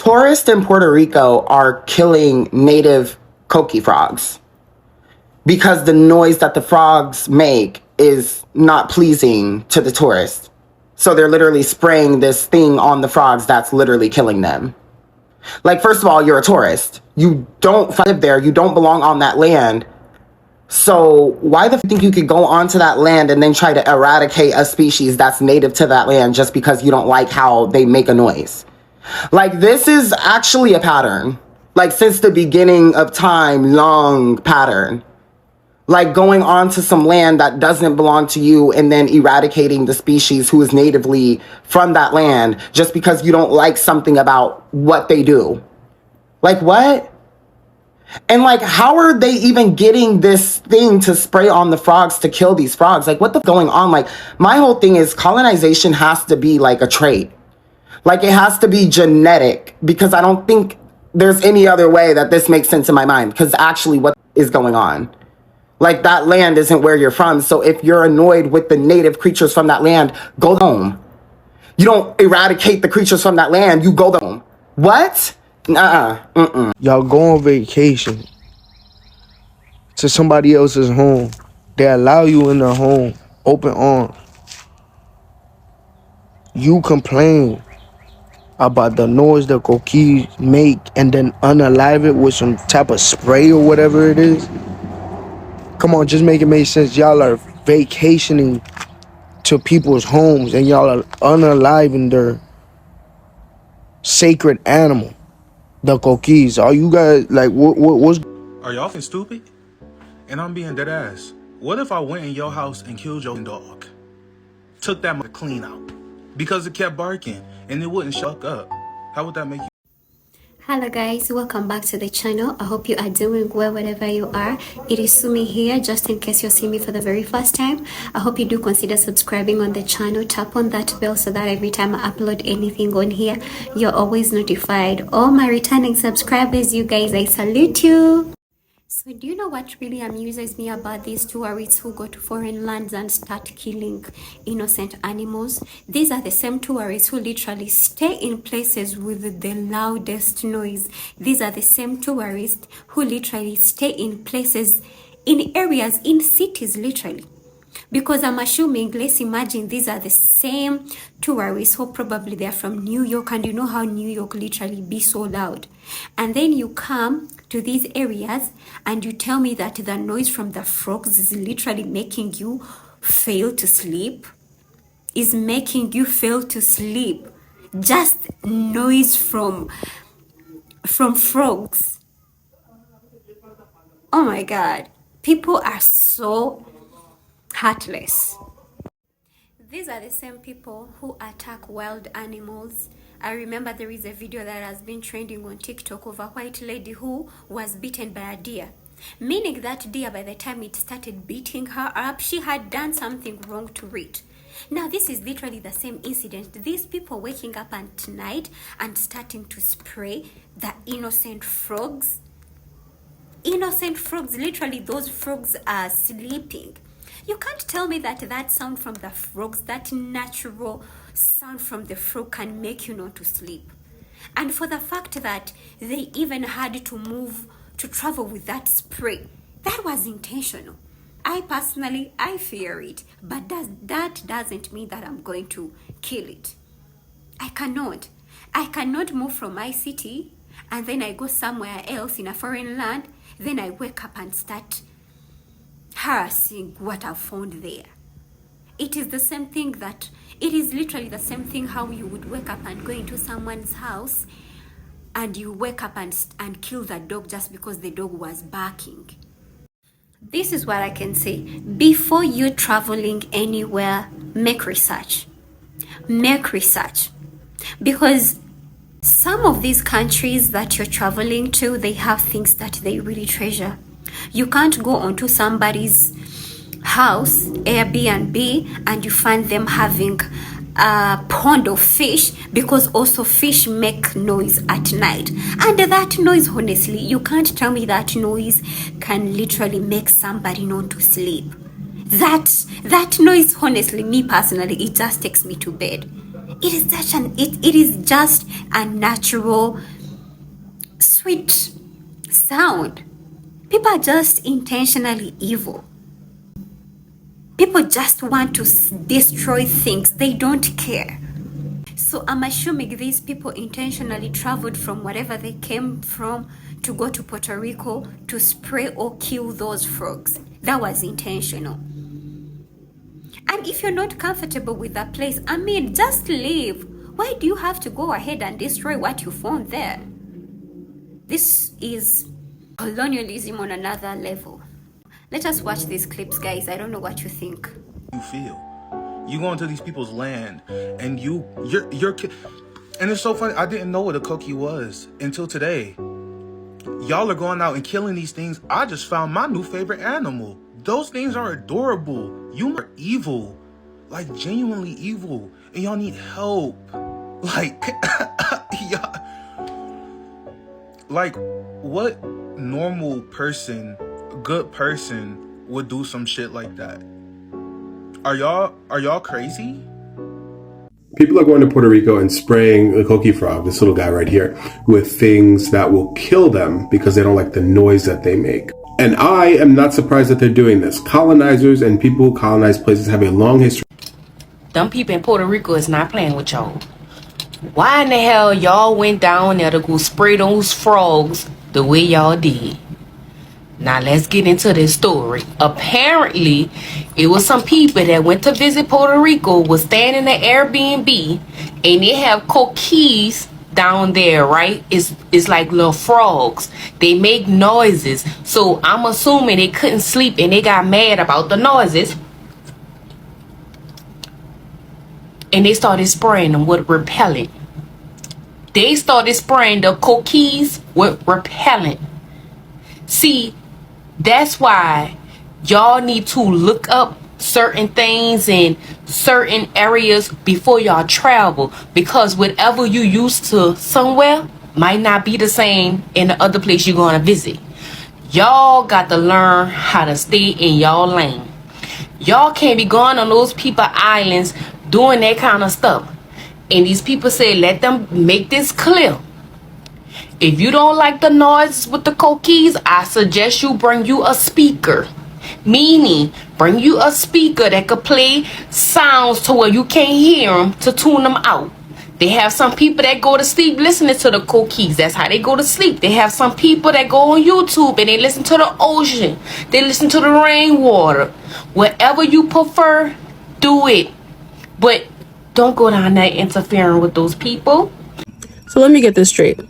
tourists in Puerto Rico are killing native coqui frogs because the noise that the frogs make is not pleasing to the tourists. So they're literally spraying this thing on the frogs that's literally killing them. Like, first of all, you're a tourist. You don't live there. You don't belong on that land. So why the f- think you could go onto that land and then try to eradicate a species that's native to that land just because you don't like how they make a noise? Like, this is actually a pattern. Like, since the beginning of time, long pattern. Like, going onto some land that doesn't belong to you and then eradicating the species who is natively from that land just because you don't like something about what they do. Like, what? And like, how are they even getting this thing to spray on the frogs to kill these frogs? Like, what the f- going on? Like, my whole thing is colonization has to be like a trait. Like, it has to be genetic, because I don't think there's any other way that this makes sense in my mind, because actually what is going on? Like, that land isn't where you're from. So if you're annoyed with the native creatures from that land, go home. You don't eradicate the creatures from that land, you go home. What? Y'all go on vacation to somebody else's home. They allow you in their home, open arms. You complain about the noise the coquis make and then unalive it with some type of spray or whatever it is. Come on, just make it make sense. Y'all are vacationing to people's homes and y'all are unaliving their sacred animal, the coquis. Are you guys like what's? Are y'all fucking stupid? And I'm being dead ass. What if I went in your house and killed your dog? Took that mother clean out because it kept barking and it wouldn't shut up. How would that make you? Hello guys, welcome back to the channel. I hope you are doing well wherever you are. It is Sumi here. Just in case you're seeing me for the very first time, I hope you do consider subscribing on the channel. Tap on that bell so that every time I upload anything on here, you're always notified. All my returning subscribers, you guys, I salute you. So do you know what really amuses me about these tourists who go to foreign lands and start killing innocent animals? These are the same tourists who literally stay in places with the loudest noise. These are the same tourists who literally stay in places, in areas, in cities literally. Because I'm assuming, let's imagine these are the same tourists who probably they're from New York, and you know how New York literally be so loud. And then you come to these areas and you tell me that the noise from the frogs is literally making you fail to sleep. Is making you fail to sleep. Just noise from frogs. Oh my God. People are so heartless. These are the same people who attack wild animals. I remember there is a video that has been trending on TikTok of a white lady who was bitten by a deer. Meaning that deer, by the time it started beating her up, she had done something wrong to it. Now this is literally the same incident. These people waking up at night and starting to spray the innocent frogs. Innocent frogs, literally those frogs are sleeping. You can't tell me that that sound from the frogs, that natural sound from the frog can make you not to sleep. And for the fact that they even had to move to travel with that spray, that was intentional. I personally, I fear it, but that doesn't mean that I'm going to kill it. I cannot move from my city and then I go somewhere else in a foreign land, then I wake up and start harassing what I've found there. It is the same thing that, it is literally the same thing how you would wake up and go into someone's house and you wake up and kill the dog just because the dog was barking. This is what I can say. Before you're traveling anywhere, make research. Make research. Because some of these countries that you're traveling to, they have things that they really treasure. You can't go onto somebody's house, AirBNB, and you find them having a pond of fish, because also fish make noise at night. And that noise, honestly, you can't tell me that noise can literally make somebody not to sleep. That noise, honestly, me personally, it just takes me to bed. It is just a natural sweet sound. People are just intentionally evil. People just want to destroy things. They don't care. So I'm assuming these people intentionally traveled from wherever they came from to go to Puerto Rico to spray or kill those frogs. That was intentional. And if you're not comfortable with that place, I mean, just leave. Why do you have to go ahead and destroy what you found there? This is colonialism on another level. Let us watch these clips, guys. I don't know what you think. You feel. You go into these people's land and you're and it's so funny, I didn't know what a Coqui was until today. Y'all are going out and killing these things. I just found my new favorite animal. Those things are adorable. You are evil. Like, genuinely evil. And y'all need help. Like, yeah. Like, what normal person, good person, would do some shit like that? Are y'all crazy? People are going to Puerto Rico and spraying the coqui frog, this little guy right here, with things that will kill them because they don't like the noise that they make. And I am not surprised that they're doing this. Colonizers and people who colonize places have a long history. Them people in Puerto Rico is not playing with y'all. Why in the hell y'all went down there to go spray those frogs the way y'all did? Now let's get into this story. Apparently, it was some people that went to visit Puerto Rico, was staying in the AirBNB, and they have coquis down there, right? It's like little frogs. They make noises. So I'm assuming they couldn't sleep and they got mad about the noises. And they started spraying them with repellent. They started spraying the coquis with repellent. See, that's why y'all need to look up certain things in certain areas before y'all travel, because whatever you used to somewhere might not be the same in the other place you're going to visit. Y'all got to learn how to stay in y'all lane. Y'all can't be going on those people islands doing that kind of stuff. And these people say, let them make this clear. If you don't like the noise with the coquis, I suggest you bring you a speaker. Meaning, bring you a speaker that could play sounds to where you can't hear them to tune them out. They have some people that go to sleep listening to the coquis. That's how they go to sleep. They have some people that go on YouTube and they listen to the ocean. They listen to the rainwater. Whatever you prefer, do it. But don't go down there interfering with those people. So let me get this straight.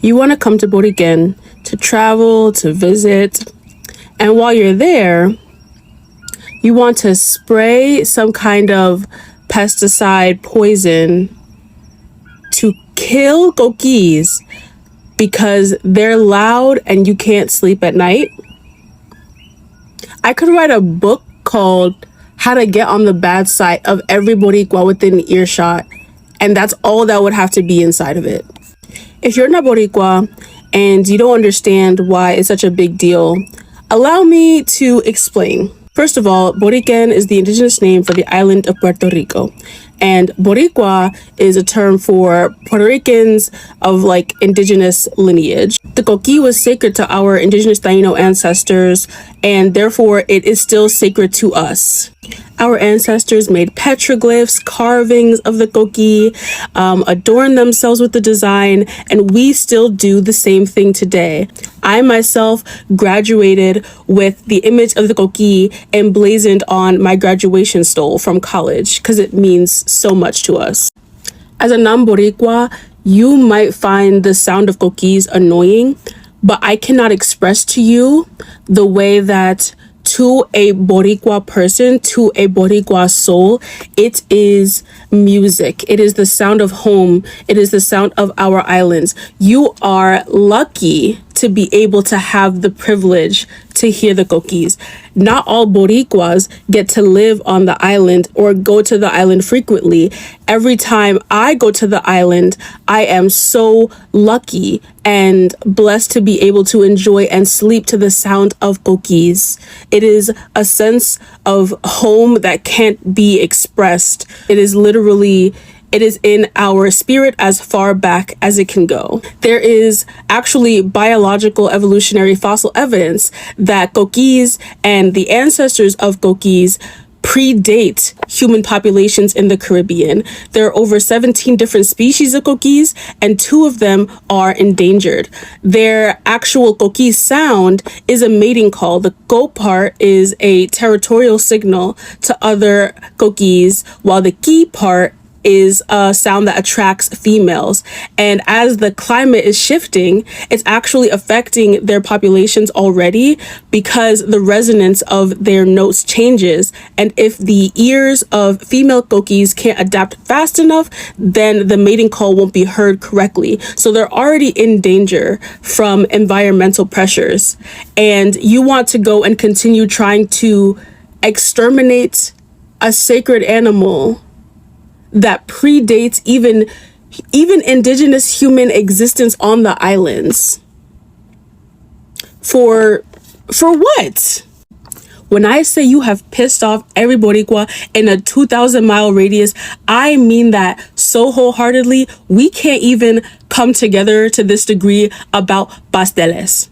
You want to come to Boriken to travel, to visit, and while you're there, you want to spray some kind of pesticide poison to kill coquis because they're loud and you can't sleep at night. I could write a book called How to Get on the Bad Side of Every Boricua Within Earshot, and that's all that would have to be inside of it. If you're not Boricua and you don't understand why it's such a big deal, allow me to explain. First of all, Boriken is the indigenous name for the island of Puerto Rico. And Boricua is a term for Puerto Ricans of like indigenous lineage. The coqui was sacred to our indigenous Taino ancestors, and therefore it is still sacred to us. Our ancestors made petroglyphs, carvings of the coqui, adorned themselves with the design, and we still do the same thing today. I myself graduated with the image of the coqui emblazoned on my graduation stole from college because it means so much to us. As a non-Boricua, you might find the sound of coquis annoying, but I cannot express to you the way that to a Boricua person, to a Boricua soul, it is music. It is the sound of home. It is the sound of our islands. You are lucky to be able to have the privilege to hear the coquis. Not all Boricuas get to live on the island or go to the island frequently. Every time I go to the island, I am so lucky and blessed to be able to enjoy and sleep to the sound of coquis. It is a sense of home that can't be expressed. It is literally It is in our spirit as far back as it can go. There is actually biological evolutionary fossil evidence that coquis and the ancestors of coquis predate human populations in the Caribbean. There are over 17 different species of coquis, and 2 of them are endangered. Their actual coquis sound is a mating call. The go part is a territorial signal to other coquis, while the ki part is a sound that attracts females. And as the climate is shifting, it's actually affecting their populations already because the resonance of their notes changes. And if the ears of female coquis can't adapt fast enough, then the mating call won't be heard correctly. So they're already in danger from environmental pressures. And you want to go and continue trying to exterminate a sacred animal that predates even indigenous human existence on the islands. For what? When I say you have pissed off every Boricua in a 2,000-mile radius, I mean that so wholeheartedly, we can't even come together to this degree about pasteles.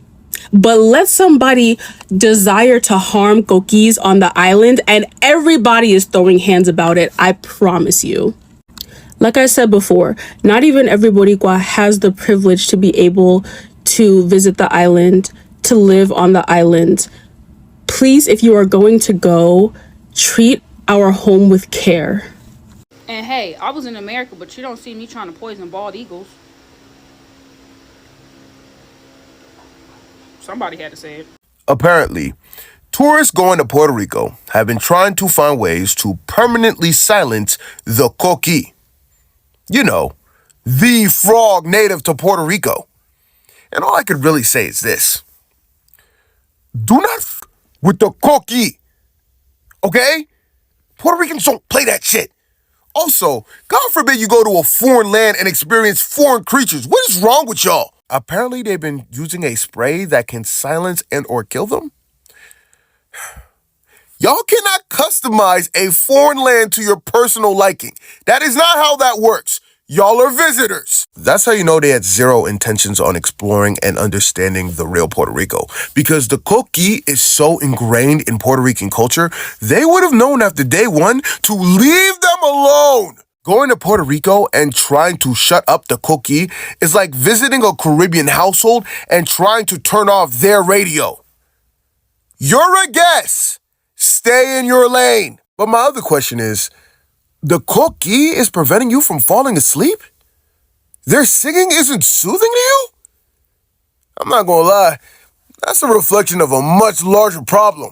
But let somebody desire to harm coquis on the island and everybody is throwing hands about it, I promise you. Like I said before, not even every Boricua has the privilege to be able to visit the island, to live on the island. Please, if you are going to go, treat our home with care. And hey, I was in America, but you don't see me trying to poison bald eagles. Somebody had to say it. Apparently, tourists going to Puerto Rico have been trying to find ways to permanently silence the coqui. You know, the frog native to Puerto Rico. And all I could really say is this. Do not with the coqui. Okay? Puerto Ricans don't play that shit. Also, God forbid you go to a foreign land and experience foreign creatures. What is wrong with y'all? Apparently, they've been using a spray that can silence and or kill them. Y'all cannot customize a foreign land to your personal liking. That is not how that works. Y'all are visitors. That's how you know they had zero intentions on exploring and understanding the real Puerto Rico. Because the coqui is so ingrained in Puerto Rican culture, they would have known after day one to leave them alone. Going to Puerto Rico and trying to shut up the coqui is like visiting a Caribbean household and trying to turn off their radio. You're a guest. Stay in your lane. But my other question is, the coqui is preventing you from falling asleep? Their singing isn't soothing to you? I'm not gonna lie, that's a reflection of a much larger problem.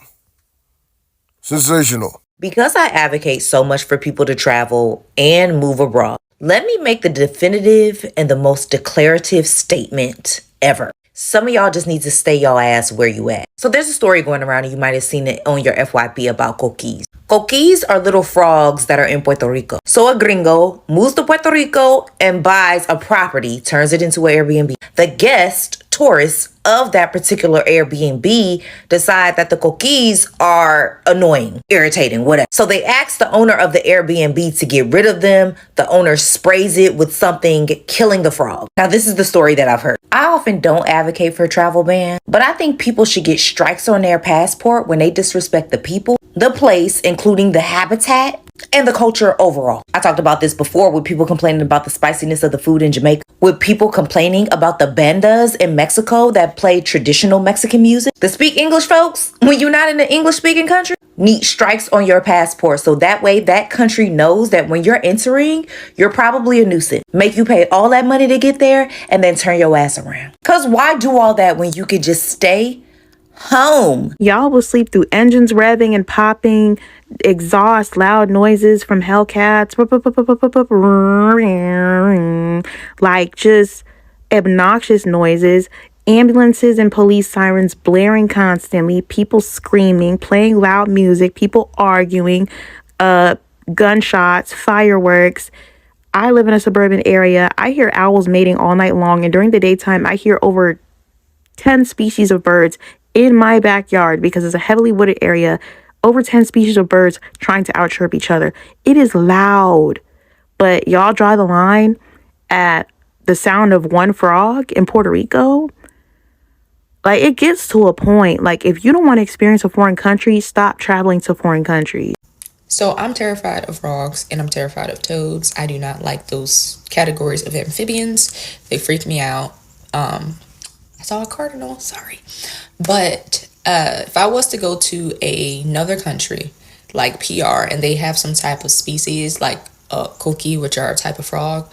Sensational. Because I advocate so much for people to travel and move abroad, let me make the definitive and the most declarative statement ever. Some of y'all just need to stay y'all ass where you at. So there's a story going around and you might have seen it on your FYP about coquis. Coquis are little frogs that are in Puerto Rico. So a gringo moves to Puerto Rico and buys a property, turns it into an Airbnb. The guest, tourists of that particular Airbnb decide that the coquis are annoying, irritating, whatever. So they ask the owner of the Airbnb to get rid of them. The owner sprays it with something, killing the frog. Now, this is the story that I've heard. I often don't advocate for a travel ban, but I think people should get strikes on their passport when they disrespect the people, the place, including the habitat, and the culture overall. I talked about this before with people complaining about the spiciness of the food in Jamaica, with people complaining about the bandas in Mexico that play traditional Mexican music. The speak English folks, when you're not in an English speaking country, need strikes on your passport so that way that country knows that when you're entering, you're probably a nuisance. Make you pay all that money to get there and then turn your ass around. Cause why do all that when you could just stay home? Y'all will sleep through engines revving and popping, exhaust, loud noises from Hellcats, like just obnoxious noises, ambulances and police sirens blaring constantly, people screaming, playing loud music, people arguing, gunshots, fireworks. I live in a suburban area. I hear owls mating all night long, and during the daytime, I hear over 10 species of birds in my backyard because it's a heavily wooded area. Over 10 species of birds trying to out-chirp each other. It is loud. But y'all draw the line at the sound of one frog in Puerto Rico. Like, it gets to a point, like, if you don't want to experience a foreign country, stop traveling to foreign countries. So I'm terrified of frogs and I'm terrified of toads. I do not like those categories of amphibians. They freak me out. I saw a cardinal, sorry. But if I was to go to another country like PR and they have some type of species like Coqui, which are a type of frog,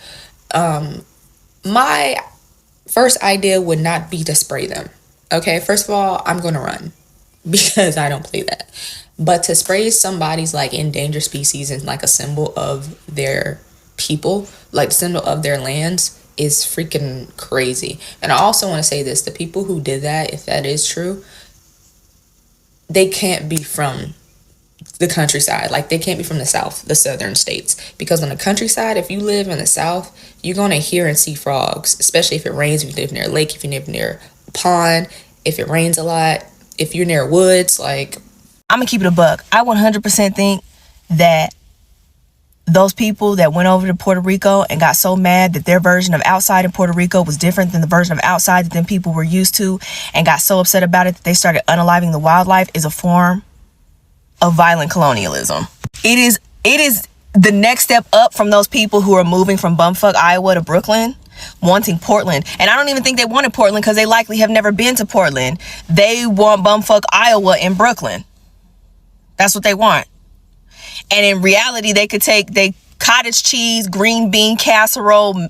my first idea would not be to spray them. Okay, first of all, I'm going to run because I don't play that. But to spray somebody's like endangered species and like a symbol of their people, like the symbol of their lands, is freaking crazy. And I also want to say this, the people who did that, if that is true, they can't be from the countryside. Like, they can't be from the South, the southern states, because on the countryside, if you live in the South, you're going to hear and see frogs, especially if it rains, if you live near a lake, if you live near a pond, if it rains a lot, if you're near woods. Like, I'm gonna keep it a buck. I 100% think that those people that went over to Puerto Rico and got so mad that their version of outside in Puerto Rico was different than the version of outside that them people were used to, and got so upset about it that they started unaliving the wildlife, is a form of violent colonialism. It is the next step up from those people who are moving from bumfuck Iowa to Brooklyn, wanting Portland. And I don't even think they wanted Portland because they likely have never been to Portland. They want bumfuck Iowa in Brooklyn. That's what they want. And in reality, they could take they cottage cheese, green bean casserole,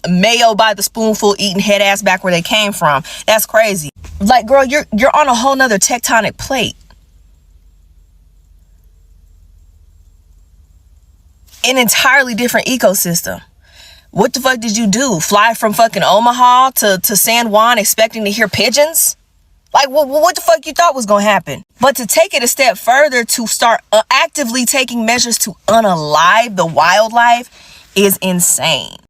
mayo by the spoonful, eating head ass back where they came from. That's crazy. Like, girl, you're on a whole nother tectonic plate. An entirely different ecosystem. What the fuck did you do? Fly from fucking Omaha to San Juan expecting to hear pigeons? Like, what the fuck you thought was gonna happen? But to take it a step further, to start actively taking measures to unalive the wildlife is insane.